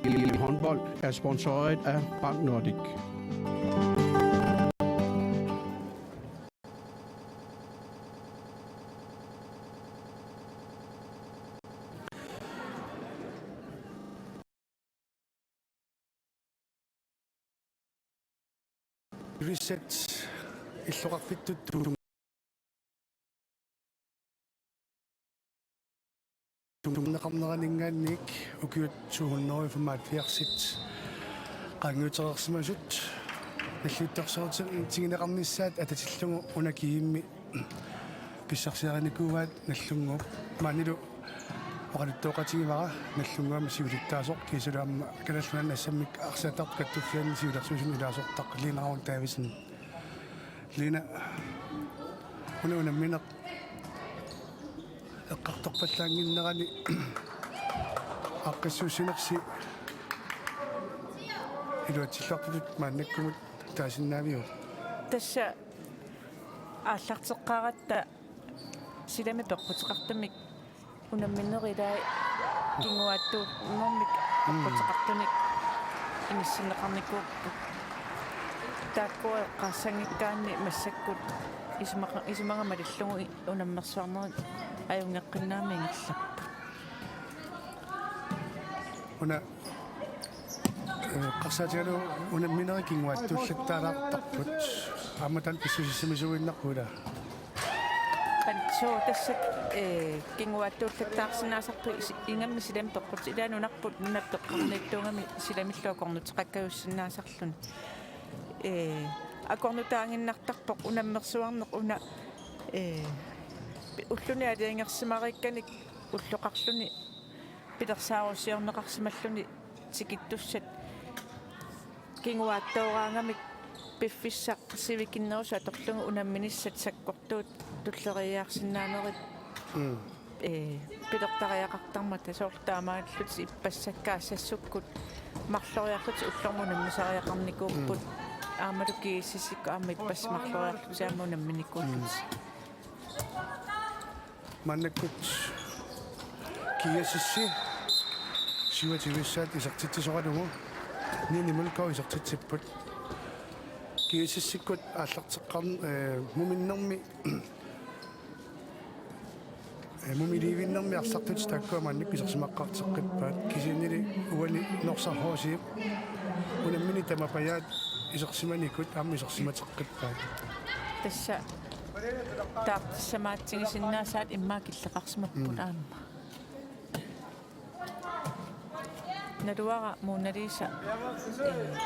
Håndbold er sponsoreret af Bank Nordic. Reset иллоqarpittu tunneqarneraningaannik ukiutsuunnerifamaatfiarsit qanguutereersimasut наллуттарсуутик тигинеқарнissaat ататиллугу унакиимми писсарсиаринникуугаат наллунгуп маанилу оқалуттооқатигимара наллунгуама сиулиттаасоқ кисулаама каналлунан ассаммик арсаатарт каттуффианни сиуларсуусун илаасортақ линарауун таависин лина унаминеқ эққарторпаллаангиннерани аққиссуусинерси илуатсиллартут мааннаккумут таасиннаавиу тасса ааллартеққаратта силами пеққутеқартамик унамминерилаа кингуаттуут нормик пеққутеқартамик иниссинеқарникууппу тааккуа қарсангиккаанни массаккут исмагамалиллугу унаммерсуарнерит аюнгеққиннаамингерлаппу уна qarsaatigalu unammineri kinguattuullattaalaartarput aamatan pissusissimisuinnerpula пансоо тассак кингуаттууллаттаарсинаасарпу ингамми силами тоққут илаанунарпут нунаппеққарниттуугами силамиллуакорнутеқаккаюссинаасарлун акорнутаангиннартарпоқ унаммерсуарнеқ уна уллуни алиангерсимарикканик уллоқарлуни пилерсаарусиорнеқарсималлуни тикиттуссат кингуаттоогаангамик пиффиссақ сивикиннерусу аторлугу унамминиссат саккортуут туллериаарсинаанерит пилертариақартарма тасоорлтаамааллут иппассаккаассассуккут марлориарлут уллормунаммисариақарникууппут аамалукииссисикку аама иппассмарлориарлу саамунамминикууппут маннаккут киасисси сивативиссаат исартитсисоранугу нинимулкау исартитсиппут киасиссиккут ааллартеққарн муминнерми мумиливиннерми арлартут тааккуа манник писерсимаққартеққиппаат кисиннили уали норсархоосип унаммини тамапаяат исерсиманикут аама исерсиматеққиппаат тасса таартиссамаатсигисиннаасаат иммаа киллеқарсимаппут аама налуара мууналиса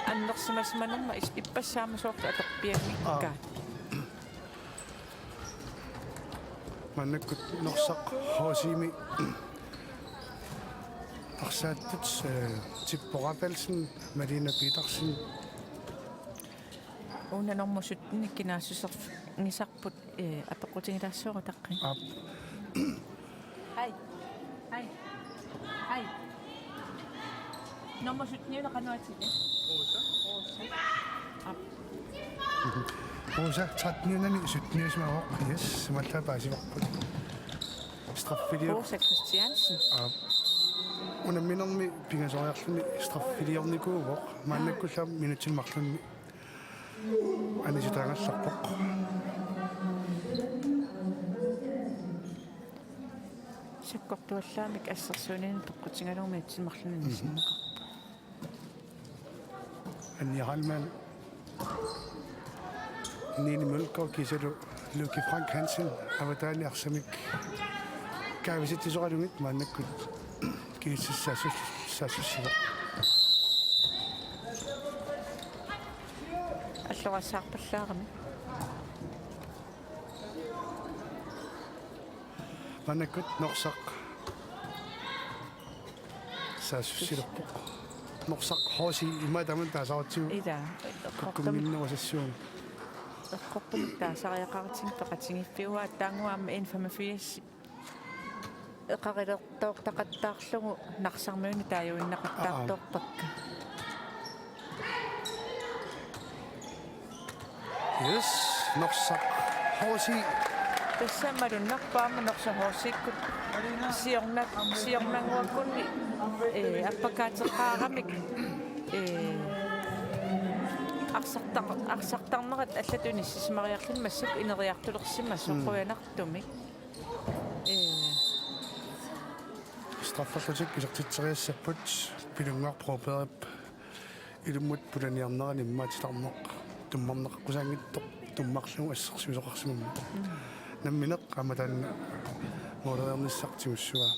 аннерсимасманерма иппассаамасоорта аторпиагниккаат маннаккут норсақ хоосими арсааттут типпорапалсин малина питерсен унанормусут никкинаассусер нисарпут апеқутигилаассуара таққи хай хай хай номмусут ниунеқануатиге Rosa 13. 17. år. Yes, som alt er bare på strafvideo. Rosa Christiansen. Under minder med pingasøjerlunde strafvideoerne går hvor man ikke kunne sammen mine til magtlunde. Anne sit danger så på. Så godt du har mig altså sådan en toqutigaluu med til magtlunde nisinneqa. Anne Halman. Nini Mølgaard kisalu Luki Frank Hansen avataali arsamik kaavisitissoqalungit maannakkut kiissassussiva аллорассаарпаллаарами maannakkut norsaq saassussilerpoq norsaq hoosi imatamun taasarutsu ида kakkumminnerusassuun эққорпунтаасариақартин пеқатингиффиуа таангуаама инфамафиас эққарилертоортақаттаарлугу нарсармиуни тааюиннақаттаарторпакка yes norsaq hoosi тассамалуннарпаама норсахоорсиккут сиорнангуаккунни аппакаатеққаарамик арсартарнерат аллатуни сисмариарлун массак инериартулерсима соққуянартумик Strafferslutik isartitseriassapпут пилунгаарпроберап илуммут пуланиарнерани иммаатиларнеқ туммарнеққусаангиттоқ туммарлугу ассерсуисоқарсимамма намминеқ аматаанна моолеерниссартимуссуа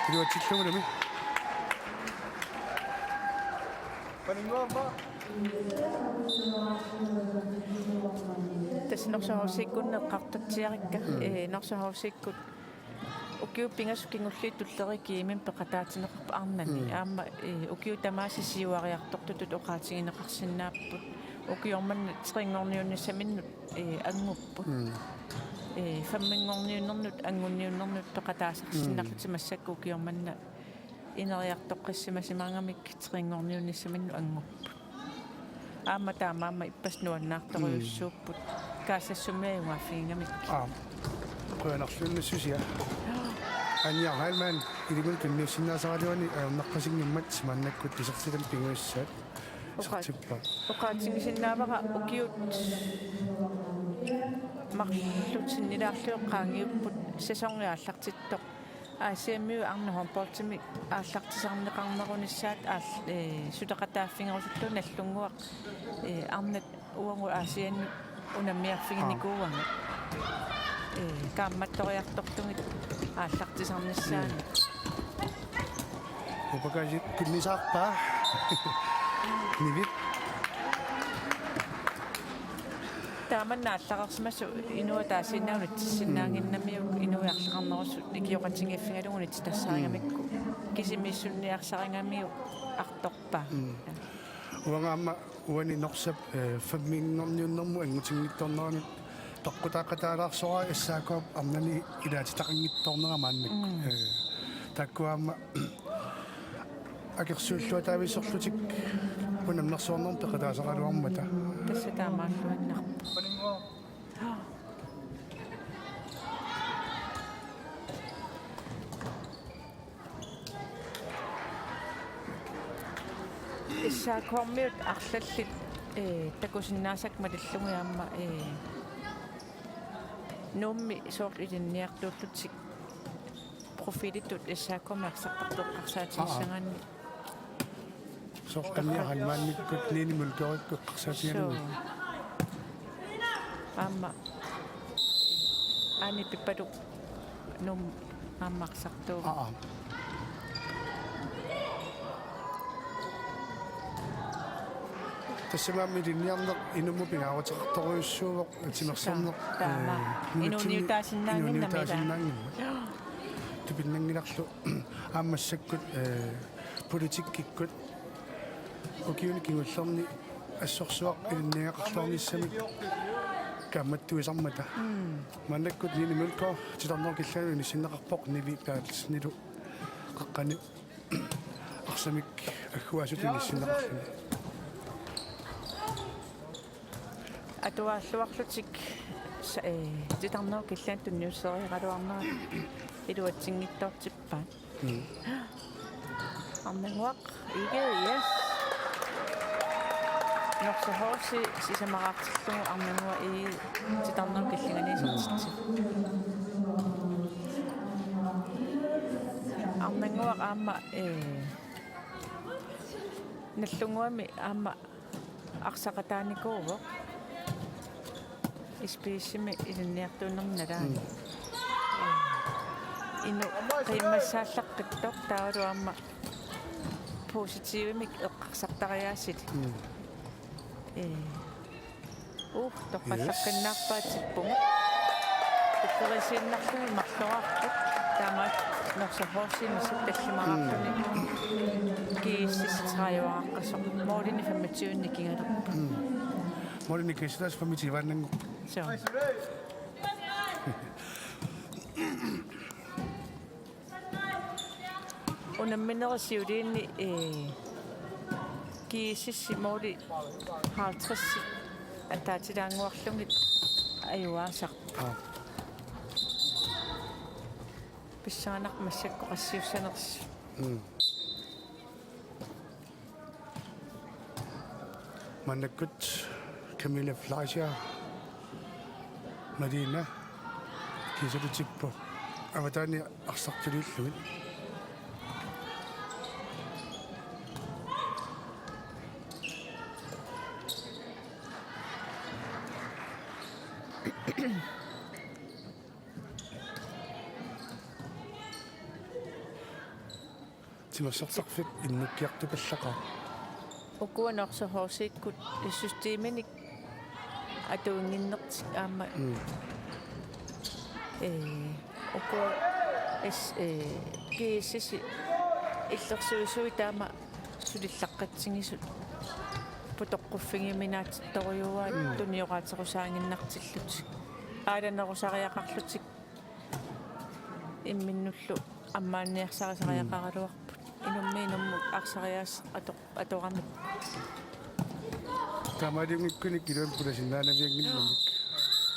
илуатиллугулами таснорсахоорсиккуннеққартатсиарикка норсахоорсиккут укиу пингасукингуллииттуллерикиимин пеқатаатинеқарпа арнани аама укиу тамаасисиуариартортутут оқаатигинеқарсинааппут укиорманна трингорниунниссаминнут ангуппут фаммингорниуннернут ангунниуннернут пеқатаасарсиннаққути массакку укиорманна инериартоққиссимасимаангамик трингорниунниссаминну ангуппут аама таамаама иппаснуаннаарторюссууппут каассассумиаюнгааффигингамик қуянарлуннассусиа аниархайлман илимул кинниуссиннаасараалуани аернарпасингиммат симааннаккут тисертилам пингуиссаат сертиппа оқаатингисиннаавара укиут марлутсиннилаарлуэққаангиуппут сесонгиааллартиттоқ аасиаммиу арна хомпортими ааллартисарнеқарнерунissaат сутеқатааффингерусуллу наллунгуақ арнат уангу аасианни унаммиарфигиникууанга kaammattoriartortungit ааллартисарнissaani упакажи киннисаарпаа нивит тааманнааллақарсимасу инуа таасиннаунут тиссиннаангиннамиук инуиарлеқарнерусу икиоқатингеффигалугуни тассаарингамикку кисимиссунниарсарингамиук арторпаа уангаама уани норсап фаммингорниуннэрму ангутингитторнерани тоққутаақатаалаарсора иссаакоп арнани илаатитақингитторнерамааннак таккуаама акерсууллуа таависсорлутик унамнерсуорнерм пеқатаасақалуармата тасса таамааллуаннарпу иссаакормиут арлаллит такусиннаасак малиллугиаама нумми сорт идинниартууллутик профилиттут иссааккомиарсартартоққарсаатиссагаанни соққанниаралмаанниккут нинимулкериккуққарсаатигалуги аама ани пиппалу нум ааммарсартуу тассамаами линниарнеқ инумму пингааратеқарторюссуувоқ атимерсарнеқ инуниутаасиннаангиннамила тупиннангиларлу аамассаккут политиккиккут окиуни кингуллерни ассорсуақ илинниақарлуарниссамик камматтуисармата маннаккут нинимулко тиларнер киллаани синнеқарпоқ ниви паалснилу қаққани арсамик аггуасутини синнеқарлуни атуааллуарлутик титарноо киллаан тунниуссеригалуарнера илуатсингиттортиппаат арнангуақ игеяс норсахоорси сисамараартиллугу арнангуа и титарноо килланганисертитси арнангуақ аама наллунгуами аама арсақатааникуувоқ исписими илинниартуунерналаани ину қиммассааллаққиттор таалуамма поситивимик эққарсартариаасит тоққаллаққиннаарпаатиппугу уккерисииннарлуни марлораартут таамаат норсахоорсимисут таллимараартуни кииссисрааюааққасо моолини 25 кигалерпа моолини кииссилаас 25 вааннангу so унамминерисиулиинни кииссимооли 50 атаатилаангуарлугит аюаасақ а писсаанақ массакко qassiussанерс маннаккут Camilla Fleischer Marina кисалутиппу аватаани арсартулиуллугит тимассартарфик иннуккиартукаллаqa укуанерсохоорсииккут иссустииманик атуингиннертик аама укуа кииссиси иллерсуисуи таама сулиллаққатсигисут путоққуффигиминаатитторюуаат туниоқаатерусаангиннартиллутик ааланерусариақарлутик имминнуллу аммаанниарсарисариақаралуарпут инуммиинуммут арсариаас аторамит тамадимиккуни килуан пуласиннаанавиангиннамик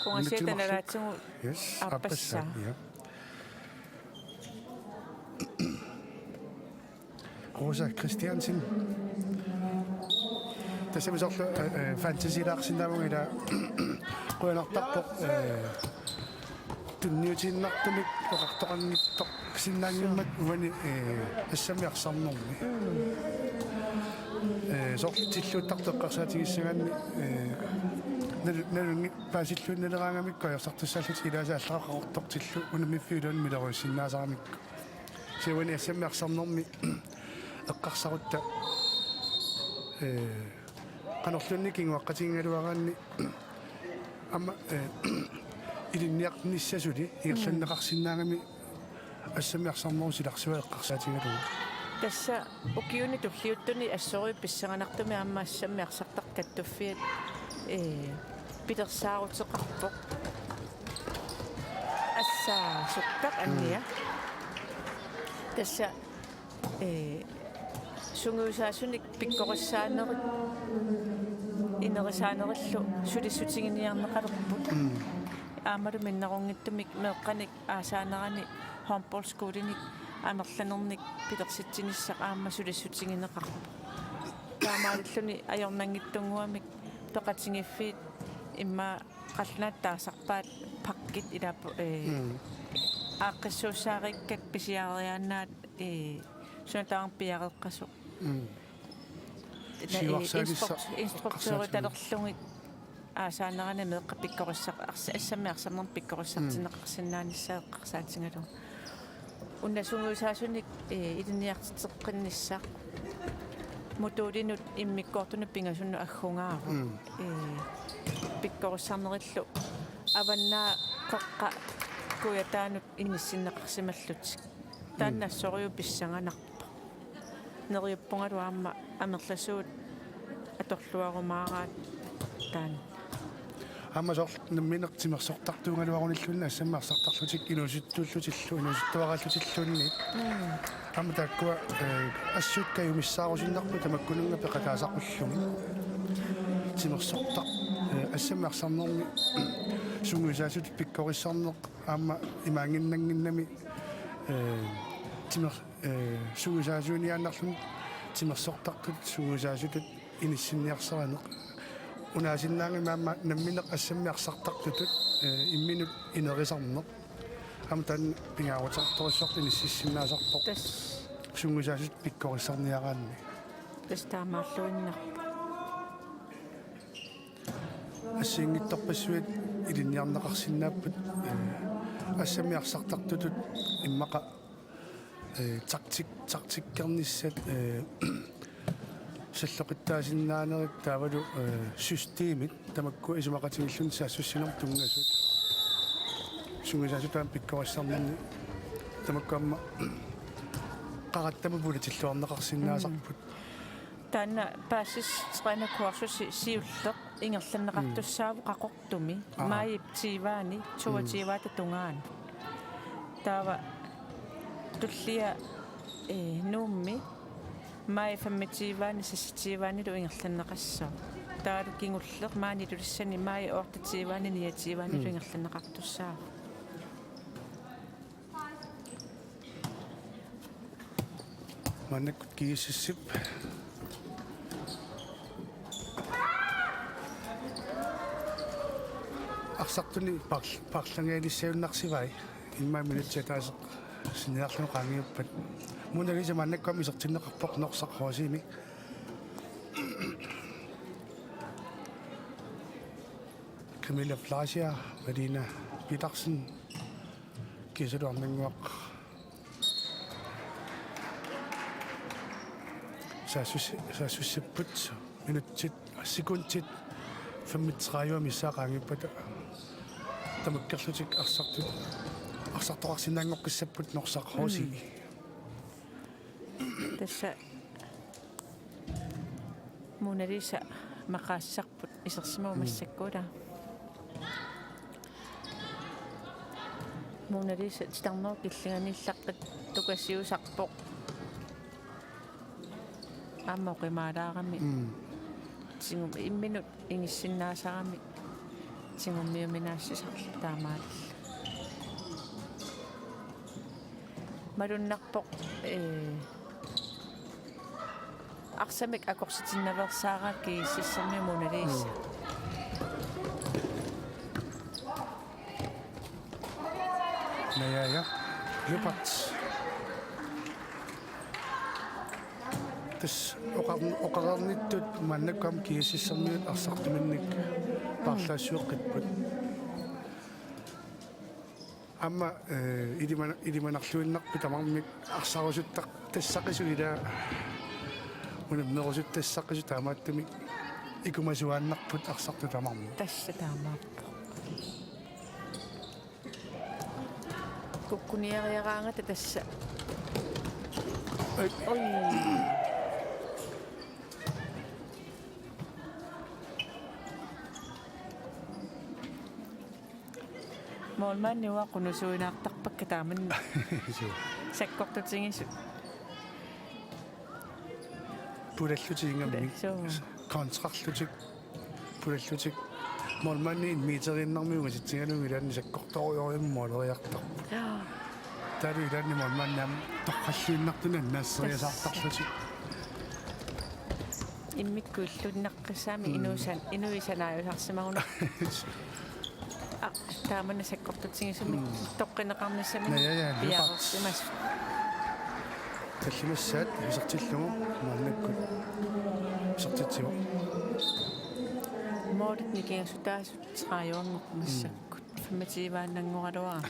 кунгасиатаналаатсигу yes аппасса ja Rosa Christiansen тасамисорлу фантасилаарсинаавгила қуанартарпо тунниутиннартумик оқартоқангиттоқ синнаангиммат уани ассамиарсарнэрми сортиллуттартеққарсаатигиссагаанни налунги паасиллуунналераангамикку ярсартуссааллут илаасааллақақортортиллу унамиффиулуун милеруиссиннаасарамикку сиуани ассамиарсарнэрми эққарсарутта канорлунни кингуаққатингалуараанни ама илинниартниссасули иерланнеқарсинаагами ассамиарсарнеру силарсуа эққарсаатингалугу тасса укиуни туллиуттуни ассори писсаганартуми аама ассамиарсартар каттуффиат питерсаарутеқарпоқ ассаа суттақ анниа тасса сунгуусаасуник пиккориссаанерит инерисаанериллу сулиссутигиниарнеқалерпут аамалу миннерунгиттумик меэққаник аасаанерани хомполскуулиник амерланерник питерситсиниссақ аама сулиссутигинеқарпу таамааллуни ajornanngittunguamik тоқатингиффиит имма қаллааттаасарпаат паккит илаапу ааққиссууссаариккак писиариааннаат сунатаарн пиареққасо инструктори талерлугит аасаанерани меэққа пиккориссақ ассамиарсарнер пиккориссартинеқарсинааниссааққарсаатингалу уннасунгуисаасуник илиниартитеққинниссаа мутуулинут иммиккоортуна пингасунну аггунгаару пиккориссарнериллу аваннаа қеққа куятаанут иниссиннеқарсималлутик тааннассориу писсаганарпа нериуппунгалу аама амерласуут аторлуарумаараат таан аммасор намминертимерсортартуунгалуаруниллунна ассаммаарсартарлутик инуситтууллутиллу инуситтуарааллутиллуунни амма тааккуа ассууккаюмиссаарусиннарпу тамаккунунга пеқатаасаққуллуми тимерсортар ассаммаарсарнерми сунгуисаасут пиккориссарнеқ аама имаангиннангиннами тимер сунгуисаасууниааннарлун тимерсортартут сунгуисаасутут иниссинниарсаранеқ унаасиннаанги маама намминеқ ассаммиарсартартутут имминут инерисарнеқ амтан пингаарутартториссорт иниссиссиннаасарпоқ тас сунгуисаасут пиккориссарниараанни тастаамаарлуиннарпа ассингитторпассуит илинниарнеқарсинааппут ассамиарсартартутут иммақа тактиккерниссат саллоқиттаасиннаанерит таавалу системит тамакку исумақатигиллун саассуссинер тунгасут сунгасаасутаан пиккориссарнерни тамаккуамма қараттама пулатиллуарнеқарсинаасарпут таана пассис трена курсуси сиуллеқ ингерланнеқартуссааву қақортуми маиптиваани туативаата тунгаан таава туллия нуумми mai fammittiivaani sassitiivaani lu ingerlannaqassoo taalu kingulleq maani tulissani mai ortatiivaani niatiivaani lu ingerlannaqartussaa маннаккут кигиссиссип арсартуни парлангаалиссауннарсивай имма минутсатаасеқ синеарлуну qaangiuppat муналиса маннаккам исертиннеқарпоқ норсақхуасими Camilla Flasia Marina Petersen кисалуарнангуақ саасуссиппут минутсит секундтит 35 миссаақаангиппата тамаккерлутик арсарторсинаангоққиссаппут норсақхооси тасса муналиса мақаассарпут исерсимау массаккула муналиса титарноо киллиганиллаққат тукассиусарпоқ аммоқимаалаарами тингум имминут ингиссиннаасарами тингуммиуминаассисарлу таамаалла малуннарпоқ арсамик акорситиннаверсаараки сиссерми муналиса Naja, Leopard. Тэс оқарниттут маннаккам киисиссерниут арсартуминник парлаасуоққиппут амма илиманарлуиннарпи тамармик арсарусуттақ тассақисуила унамнерусут тассақису таамааттуми икумасуааннарпут арсарту тамарми тасса таамааппо куккуниариараангата тасса ой молманни уақунусуинаартарпакка тааманна саккортутингису пулаллутингамми контрарлутик пулаллутик молманни митериннармиуга ситсигалугилаани саккорторуйориум молериартар тари илаани молманнаам тоққаллуиннартуна нассериасаартарлутик иммиккуиллуннаққиссаами инуисанааюсарсимагуна таамана саккортутингисуми тоққинеқарниссами пиарерсимас таллимассаат исертиллугу мааннаккут исертитсиу модит никиасутаасут траайорнеқ массаккут фамативааннангоралуара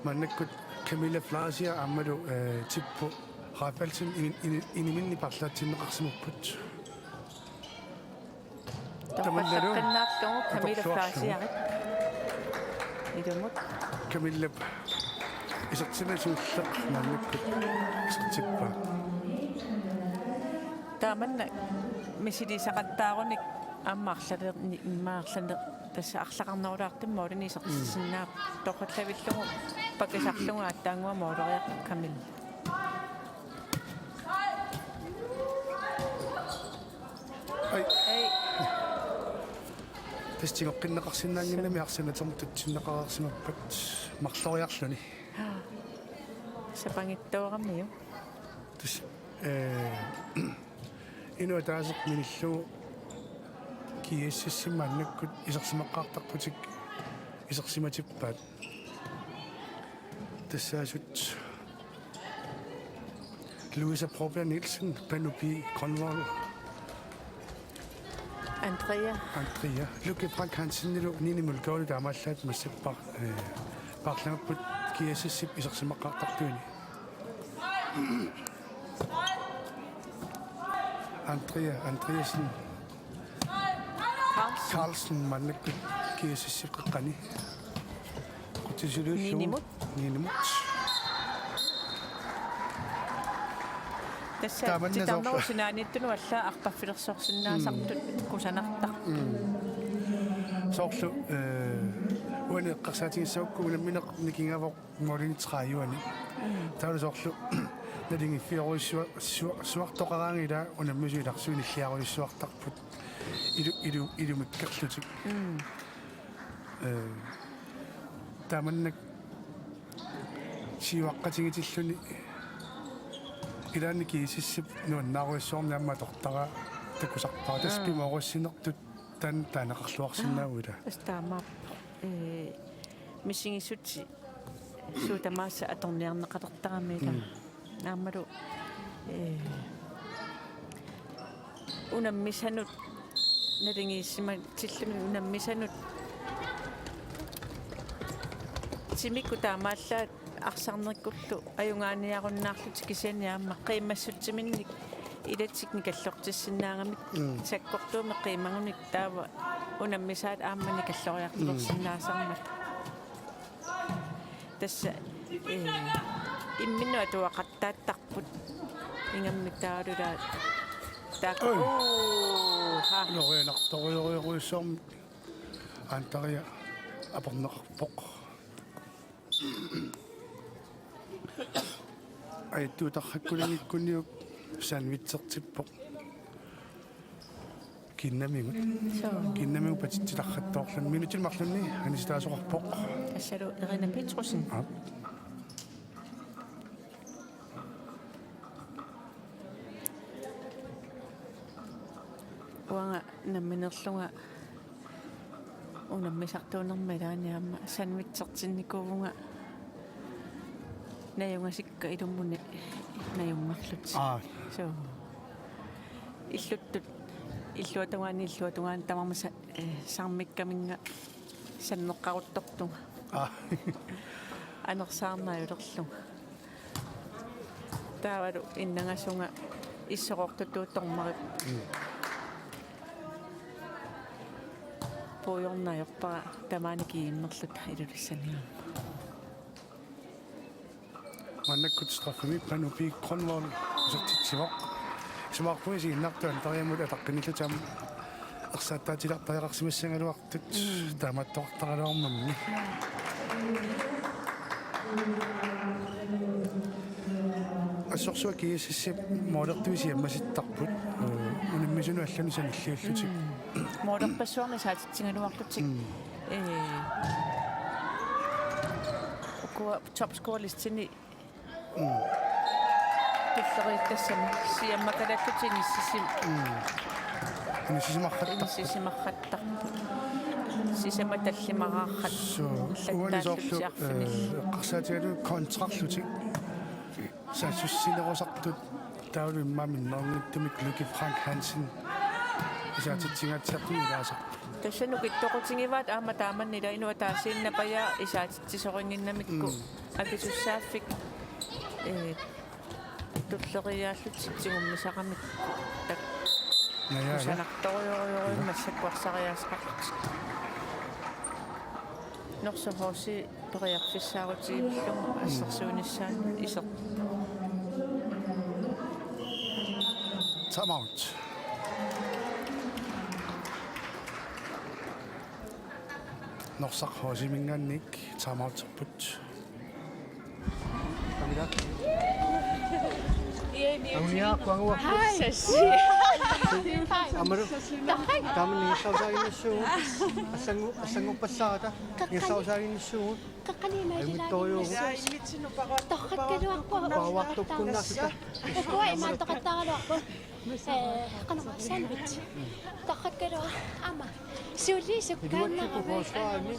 мааннаккут Camilla Flasia аммалу типпу Rafaelsen iniminni парлаатсиннеқарсимуппут тамаллару Camilla Flasia идэмут Camilla исертинасууллеқ мааннаккут исертиппа тааманна мисилисақаттааруник аммаарлалерни иммаарланер тасса арлақарнерулаартимма улинисеқиссиннаап тоққаллавиллугу пакисарлугу аттаангуа моолериақ Camilla ай тестигоққиннеқарсинаангиннами арсинатермутутсиннеқараарсимаппат марлориарлуни сапангиттуараммиу тус инуатаасеқ миниллугу кииссиссимааннаккут исерсимаққаартарпутик исерсиматиппаат тассаасут Louisa Probert Nielsen Panupi Conwall Andrea Lukke Frank Hansen Nini Mulgauli таамааллаат массаппар парлангаппут киассиссип исерсимаққаартартуини Andreasen Carlsen маннаккут киассиссиққани Ninimut тасса титарнерусинааниттуну аллаа арпаффилерсорсиннаасартут кусанартар соорлу уани эққарсаатингиссаукку унамминеқ никингавоқ молинитрааюани таалусоорлу налинги фиоруиссуа суартоқараангила унаммисуиларсуиниллиаруиссуартарпут илумиккерлутик таманнак сиуаққатигитиллуни илаанни кисиссип нуаннааруиссуорниамма тортара такусарпаа таспимооруссинертут таанеқарлуарсинаагуила тастаама мисигисути суутамааса аторниарнеқалертарамиила наамалу унаммисанут налингииссима тиллуни унаммисанут симикку таамааллаат арсарнеркуллу аюнгааниаруннаарлути кисианиаама қиимассутсиминник илатсикни каллортиссинаагамик саккортууми қиимагуник таава унаммисаат ааммани каллориартулерсиннаасармат тасса имминнуа туақаттааттарпут ингаммик таалулаа таак ха лорианарториориоруиссуарми аантария апорнеқарпоқ айтуутарраккулангиккуниук санвитсертиппоқ киннамигу патитсиларраттоорлун минутилмарлунни аниситаасоқарпоқ тассалу эрина петрусен уанга намминерлунга унаммисартуунермалааниамма санвитсертинникуувнга наюнгасикка илуммуни наюнгарлут со иллуттут иллуатугаани тамармаса сармиккаминга саннеққаруттортунга анерсаарнааюлерлунга таавалу иннагасунга иссоқортутууттормарип поёрнаёрпара тамаани кииммерлут илулиссаниа маннаккут страффими панупи кронвол сортитсивоқ сумаарпуиси иннартуан тариамут атаққиниллутаам ерсааттаатилартариақарсимассангалуартут тааматтоқартаралуармамми ассорсуа киисиссип моолертуиси аммаситтарпут унаммисуну аллану саниллиуллутик моодерпассуарни саатитсингалуарлутик окуа топскорлистини туллерииттассами сиаммакалаллутини сисимархаттарпу сисама таллимараархат уанисоорлу эққарсаатигалу контрарлутик сассуссинерусартут таулу иммаминнерниттумик Lucky Frank Hansen исаатитсингатсиартуилаасар тассану киттоқутингиваат аама тааманнила инуа таасииннапая исаатитсисорингиннамикку акисуссааффик туллериааллутсигуммисақамикку так санарториориоримассаккуарсариаасақарт норсохооси периарфиссаарутигиллума ассерсуунissaан исер Time out. Norsaqhoosimingaannik time out put. Aunia kwangwa. Amaru. Kamu ni sausagin isu. Asangu pasada. Ni sausagin isu. Kakanina Ay sila. toyo. Tokat ka doon ako. Pawak kun na kita. Ako ay matokat na ako. Kano ba? Sandwich. Tokat ka doon. Ama. Suli, sukan Iduat na si ko kami. poswa ni.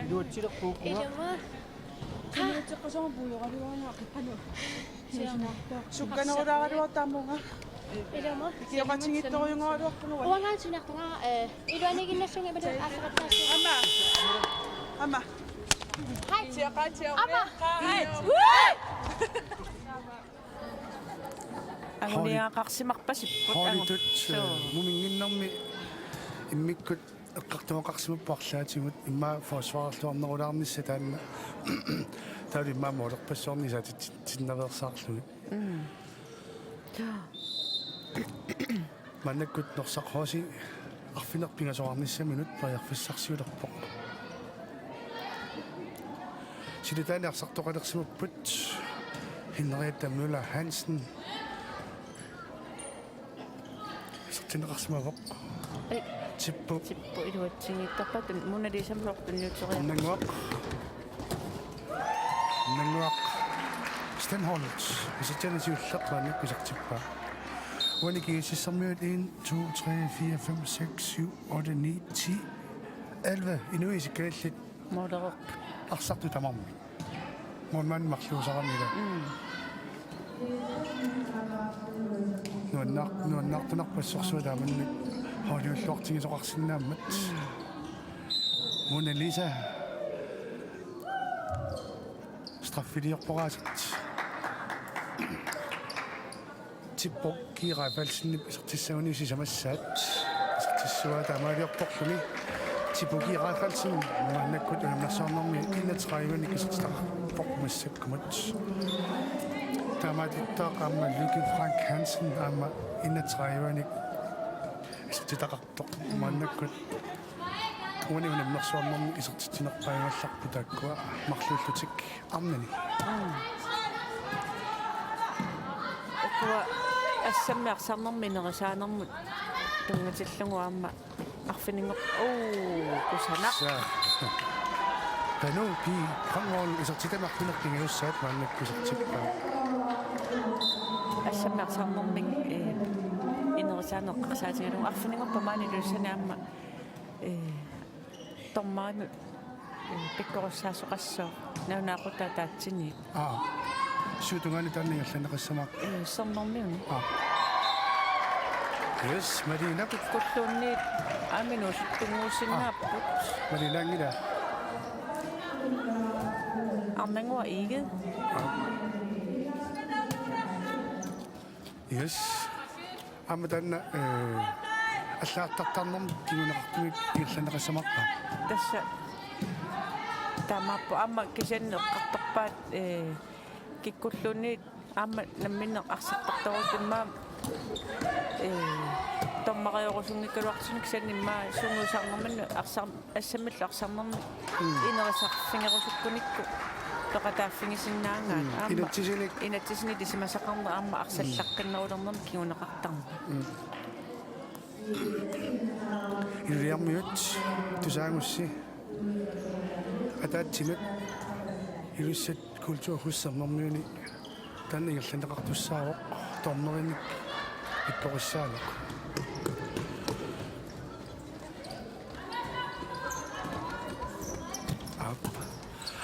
Iduat sila ko ko. Ilo mo. Ilo mo. Uwa nga sunak nga. Ilo anigin na siya nga ba doon? Asakat na siya. Ama. Hi. Ama. агуниаақарсимарпасиппут Holitut muminginnarmi immikkut эққартуоқарсимаппарлаатигут имма фосфаарлуарнерулаарнisса таанна таали имма моолерпассуарни саатитсиннаверсаарлугит маннаккут норсақхооси арфинерпингасоарниссаминут паярфиссарсиулерпоқ силитаани арсартоқалерсимаппут Henriette Møller Hansen. Så tænker Ei, Tippo. tippu iluatsigiittarpatun munalisamlortunniutoriaq. Nanguaq. Stenholz. Så tænker jeg ullaqlanik kusartippa. Waniki sissammiut 1, 2, 3, 4, 5, 6, 7, 8, 9, 10, 11. Inuisikkallit Mooleroq. arsartu tamammi. Mon marluusaqamila. Nuannartunarpassorsuutaamanni haaliulluartigisoqarsinnaammat. Mona Lisa. Straffiliorporaasat. Tippo kiiraafalsinnip isartissauni sisamassaat. Isartissuataamaaliorporluni. Tippo kiiraafalsin maannakkut unamnarsaarnermi 31 isartistarpormassakkumut. Tamatittaa Lykke Frank Hansen amma 31 isartitaqartoq maannakkut. Uani unamnarsaarnermi isartitinerpaimallarpu taakkua marluullutik arnani. Akua assammiarsaarnermi nerisaanermut tungatilluguaamma arfiningoq kusanaq. Panu pi qangol isartitamartunertingiussaat maannakkusartippa. Assammiarsaarnermi inerisaanoqqarsaatigalugu arfiningorpa maanilussanaamma tormaanu pikkorissaasoqassoo naunaaqutta taatsini. Suutungani tanningallanaqassamaq. Sornermiuni. Yes, Marina. Pikkulluunniit aaminuusuttunguusinnaapпут. Marinangila. Arnangua iget. Yes. Amatanna аллаартартарнэрм кигунеқартумик иерланеқассамарпа. Тасса тамааппу аама кисаннеққарторпаат киккуллуунниит аама намминнеқ арсартартарутиммаа томмариорусунгиккалуартуник санниммаа сунгуусаарнэрманну ассаммилла арсарнэрми инерисарфингерусуккуникку тоқатааффигисиннаангаат Инатсисиник инатсисини тисимасақарнер аама арсаллаққиннерулернэрми кигунеқартарма. Illiarmiut tusaangussi ataatsinut ilussat kultuurhussernermiuni tanna igerlaneqartussaaroq tornerinik ipporissaaloq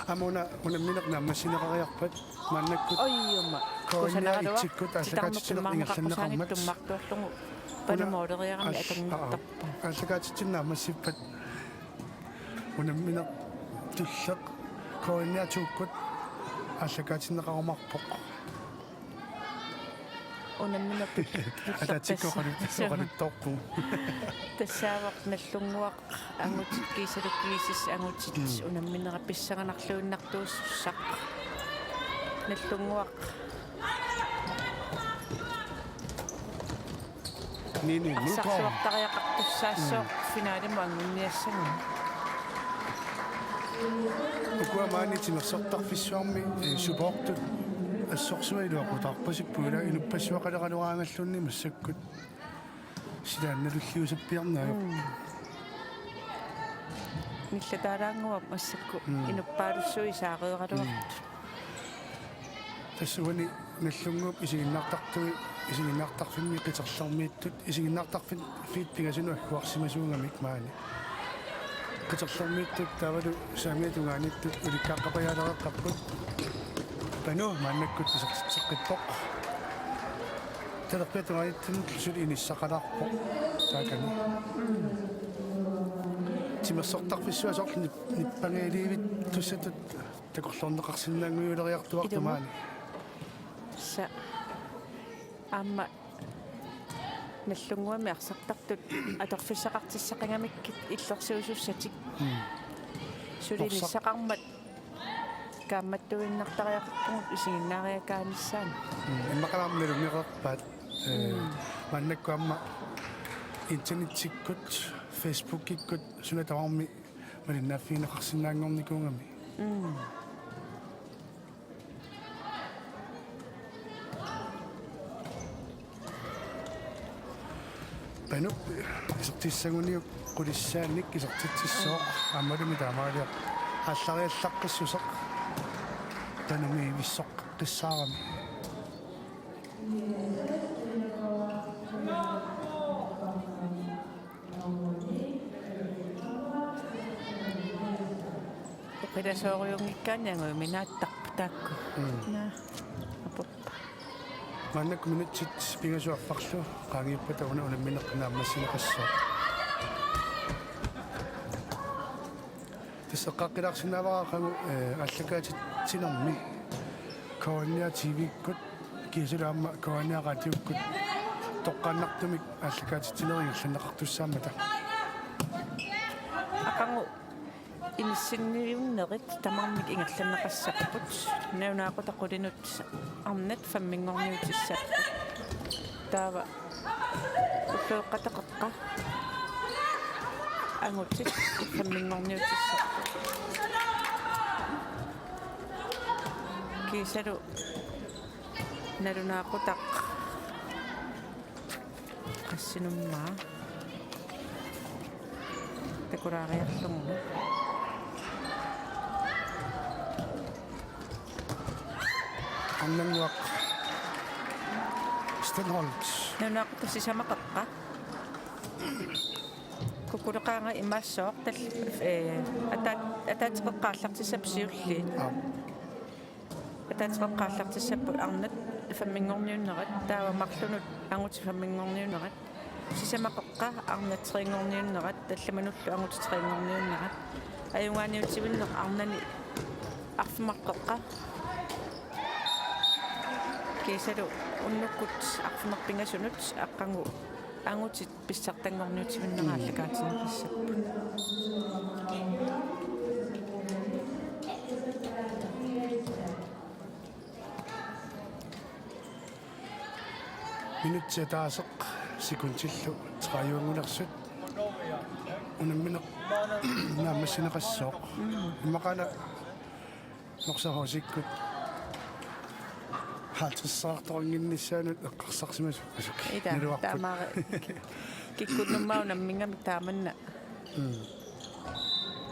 amuna minneqnaammassineqariarpat maannakkut Oiuma koinniaitsikkut allakaatitsinert igerlaneqarmat tummartuarlugu панамоолериарами атангуттарпа аллагаатитсиннаамассиппат унамминеқ туллеқ коинниатууккут аллагаатиннеқарумарпоқ унамминерпи ататиккоқалиттоққу тассаавақ наллунгуақ ангутит кисалуккисис ангутит унамминерапписсаганарлуиннартууссақ наллунгуақ нини нукоо сарсуартариақартуссаассоо финалиму ангунниассагу укуамаанитинерсортарфиссуарми суппортут ассорсуилуақутарпасиппуила инуппассуақалеқалуаангаллунни массаккут силаанналуллиусаппиарнааю ниллатаалаангуа массакку инуппаалуссуи саариералуарту тассуани наллунгуп исигиннаартартуи исигиннаартарфимми қитерлармииттут исигиннаартарфит фииппигасуну аккуарсимасуунгамик маани қитерлармииттут тавалу саамиатунгааниттут уликкааққапаяалереққарпут пану мааннаккут исертитсеққиппоқ талерпиатунгааниттун сули иниссақалаарпоқ таакани тимерсортарфиссуасоорлу ниппангаиливит туссатут такорлорнеқарсинаангуйулериартуарту маани са аама наллунгуами арсартартут аторфиссақартиссақангамиккит иллерсуусуссатик сулиниссақармат каамматтуиннартариақарпугут исигиннаариакааниссаани иммақалаарнилумиқарпаат маннаккуамма интернеттиккут фейсбуккиккут сунатаварми малиннааффигинеқарсинаангорникуунгами Panu isaqtissaguniuk qulissaannik isaqtitsissoo ammalumi taamaaliaq allariallaqqissusaq tanumi vissoq qissaarami Pedasooriungikkaaniangu minaattaqputaakku. Na. Apoppa. mannak minutsit pingasuarfarlu qaangiippata una minneqqinaammassinaqassoo tisseqqaaqqilaarsinnaavaqaqagu allakaatitsinermi koania tv-kkut kiisulaamma koania radiukkut toqqaannartumik allakaatitsineriingерланнеқартуссаамата Aqangu инсинниуннерит тамармик ингерланнеқассақпут наунаақутаққулинут арнат фаммингорниутиссааппут таава уллуэққатақаққа ангутит фаммингорниутиссааппут кисалу налунаақутақ qassinumaa такураариарлугу аннангуақ Stenholz нунаақутассисамақаққа кукулеқаанга имаассоқ тал атаатеққаарлартиссапсиулли атаатеққаарлартиссаппу арнат фаммингорниуннерат таава марлунут ангути фаммингорниуннерат сисамақаққа арнат трингорниуннерат талламануллу ангути трингорниуннерат аюнгааниутсивиннеқ арнани арфмаққаққа кисалу уннуккут арфмерпингасунут аққангу ангутит писсартангорниутсивиннерааллакаатинеқиссаппу минутсиатаасеқ секундиллу трааюангулерсут унамминеқ наамассинеқассооқ иммақана норсахосиккут халтиссаарторингиннissaanут эққарсарсимасу асук ида таамаа киккуннуммау наммингами тааманна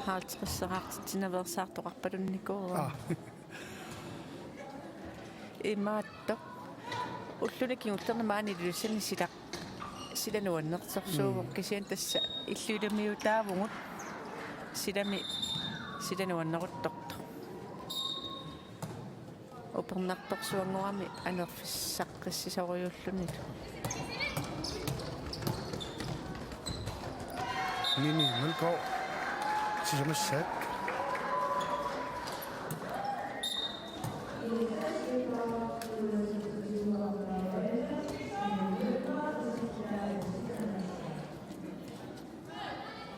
хаалтиқиссараартитсинаверсаартоқарпалунникуа имаатто уллуникиуллерна маани луссани силануаннертэрсуувоқ кисиан тасса иллуиламиутаавгут силануаннерутторто опернарторсуангуами анерфиссаққиссисориуллунит нини мэлко сисамассаат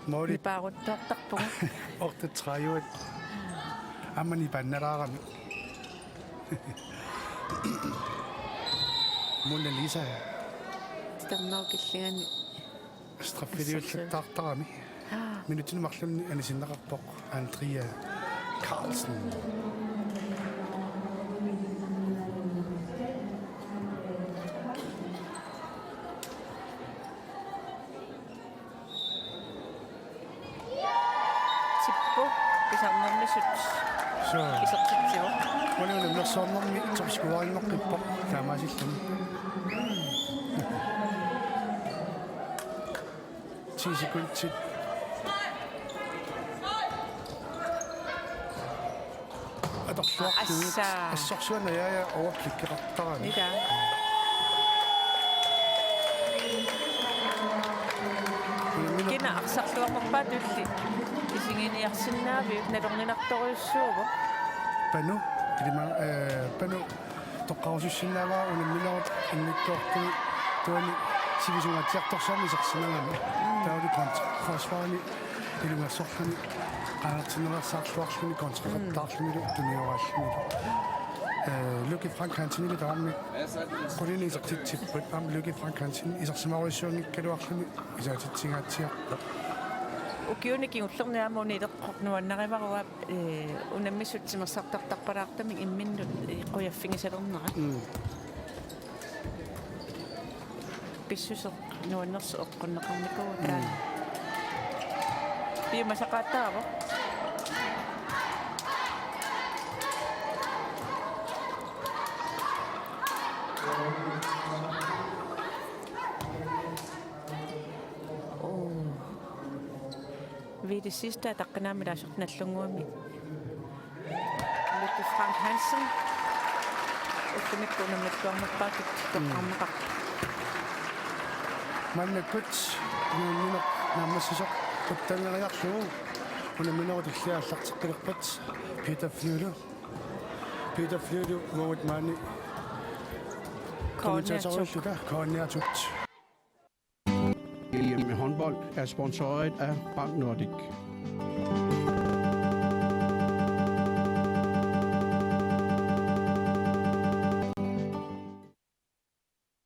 мори пааруттаартарпугу ортатрааюат аммани паннераарами Mona Lisa тернау киллигани страффилиуллаттаартарами минутин марлунни анисиннеқарпоқ Andrea Carlsen типпу кисарнэрмисут so кисертитсиво Bueno, no somos muchos jugadores que más sí, sí, sí. السخسوة يا أوبليك رطان. إذا. كنا أقصى وقت بدري. إذا يحسننا بنرغن نقطعه Panu, panu toqqarusussinnaavaa unammilaut innikkoortu tuani sivisungaatiartorsaami sersinangami tauli kontrafaani ilungassorluni qaartinerersaarluarluni kontrafattaarlumilu tunioraallumilu Lucky Frank Hansen taammi qulini isertitsippat am Lucky Frank Hansen isersimaruissuungikkaluarluni isaatitsigaatiarpa Ukiunikin ullerniaamuni ileqqornuannarivaruga unammissutsimersartartarpalaartami imminnut quyaffingisalernerat pissuseq nuannerseeqqunneqarnikuu taa piimasaqattaavo Vi det sidste, der kan nærme dig sådan et lungeumi. Lidt Frank Hansen. Og så mit kunde med komme bare til kamera. Man er godt. Nu når man så på den reaktion. Hun er mindre det her sagt til godt. Peter Flyder hvor et mand. Koordinator. EM håndbold er sponsoreret af Bank Nordic.